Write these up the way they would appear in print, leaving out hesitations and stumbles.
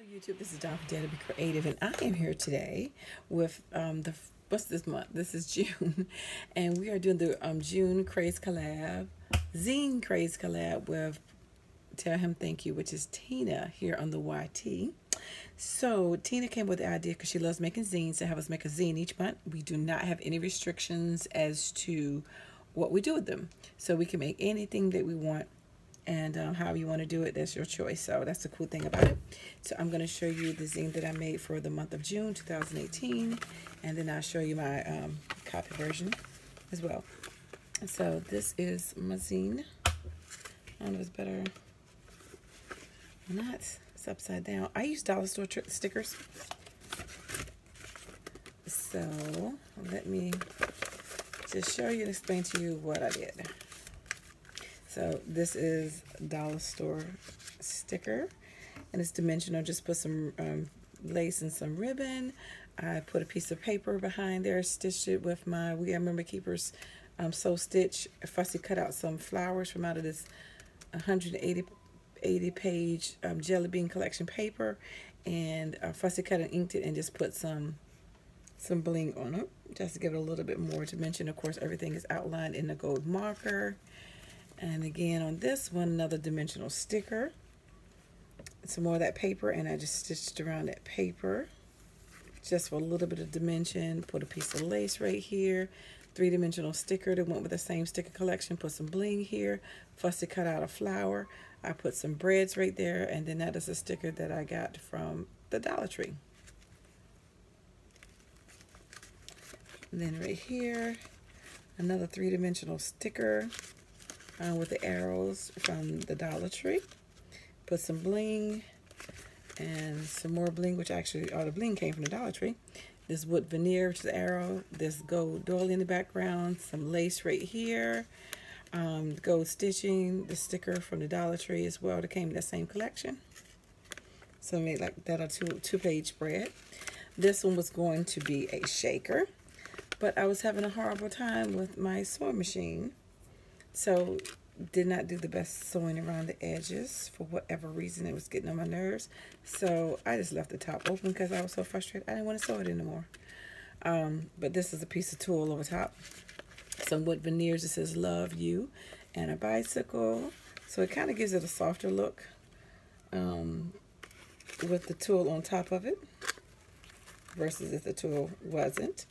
YouTube, this is Dawn from DaretoBeCreative, and I am here today with what's this month? This is June, and we are doing the Zine Craz Collab with Tellhimthanku, which is Tina here on the YT. So Tina came with the idea because she loves making zines to have us make a zine each month. We do not have any restrictions as to what we do with them, so we can make anything that we want. And however you want to do it, that's your choice. So that's the cool thing about it. So I'm going to show you the zine that I made for the month of June 2018, and then I'll show you my copy version as well. So this is my zine. I don't know if it's better or not. It's upside down. I use dollar store stickers. So let me just show you and explain to you what I did. So this is dollar store sticker, and it's dimensional. Just put some lace and some ribbon. I put a piece of paper behind there, stitched it with my We Are Memory Keepers sew stitch. Fussy cut out some flowers from out of this 180 page jelly bean collection paper, and fussy cut and inked it, and just put some bling on it just to give it a little bit more dimension. Of course, everything is outlined in the gold marker. And again, on this one, another dimensional sticker. Some more of that paper, and I just stitched around that paper just for a little bit of dimension. Put a piece of lace right here. 3-dimensional sticker that went with the same sticker collection. Put some bling here. Fussy cut out a flower. I put some breads right there, and then that is a sticker that I got from the Dollar Tree. And then right here, another 3-dimensional sticker. With the arrows from the Dollar Tree. Put some bling and some more bling, which actually all the bling came from the Dollar Tree. This wood veneer, which is the arrow. This gold doily in the background. Some lace right here. Gold stitching. The sticker from the Dollar Tree as well that came in that same collection. So I made like that a two-page spread. This one was going to be a shaker, but I was having a horrible time with my sewing machine. So did not do the best sewing around the edges for whatever reason. It was getting on my nerves. So I just left the top open because I was so frustrated. I didn't want to sew it anymore. But this is a piece of tulle over top. Some wood veneers that says love you, and a bicycle. So it kind of gives it a softer look with the tulle on top of it versus if the tulle wasn't.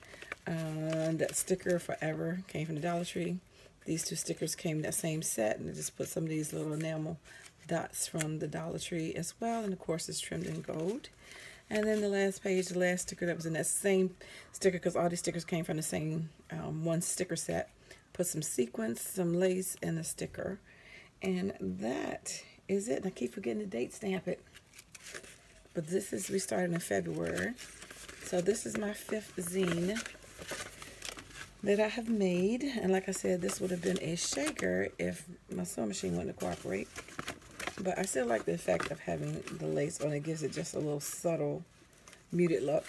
That sticker forever came from the Dollar Tree. These two stickers came in that same set, and I just put some of these little enamel dots from the Dollar Tree as well, and of course it's trimmed in gold. And then the last page, the last sticker that was in that same sticker, because all these stickers came from the same one sticker set, put some sequins, some lace, and a sticker. And that is it. And I keep forgetting to date stamp it. But we started in February. So this is my 5th zine that I have made, and like I said, this would have been a shaker if my sewing machine wouldn't cooperate. But I still like the effect of having the lace on. It gives it just a little subtle, muted look.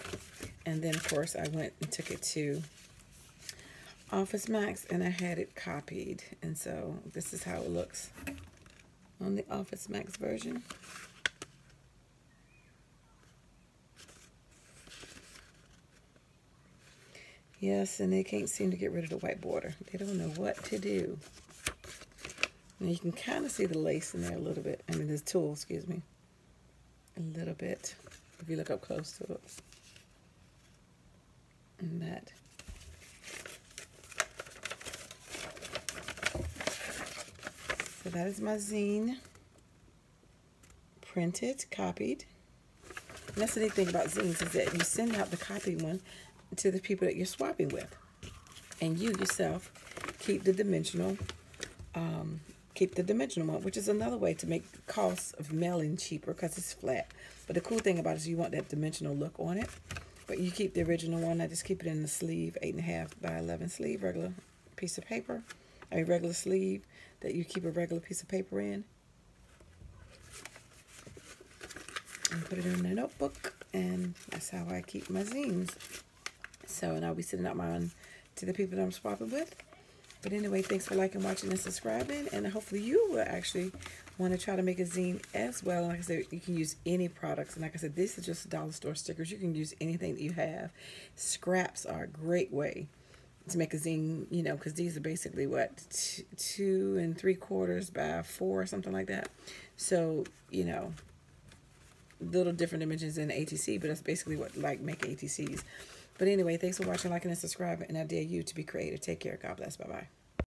And then, of course, I went and took it to Office Max, and I had it copied. And so this is how it looks on the Office Max version. Yes, and they can't seem to get rid of the white border. They don't know what to do. And you can kind of see the lace in there a little bit. I mean, the tulle, excuse me. A little bit, if you look up close to it. And that. So that is my zine. Printed, copied. And that's the neat thing about zines, is that you send out the copied one to the people that you're swapping with, and you yourself keep the dimensional one, which is another way to make the cost of mailing cheaper because it's flat. But the cool thing about it is you want that dimensional look on it, but you keep the original one. I just keep it in the sleeve, 8.5 by 11 sleeve, regular piece of paper, a regular sleeve that you keep a regular piece of paper in, and put it in a notebook. And that's how I keep my zines. So, and I'll be sending out mine to the people that I'm swapping with. But anyway, thanks for liking, watching, and subscribing. And hopefully you will actually want to try to make a zine as well. And like I said, you can use any products. And like I said, this is just dollar store stickers. You can use anything that you have. Scraps are a great way to make a zine, you know, because these are basically what, 2 3/4 by 4 or something like that. So, you know, little different dimensions in the ATC, but that's basically what like make ATCs. But anyway, thanks for watching, liking, and subscribing, and I dare you to be creative. Take care. God bless. Bye-bye.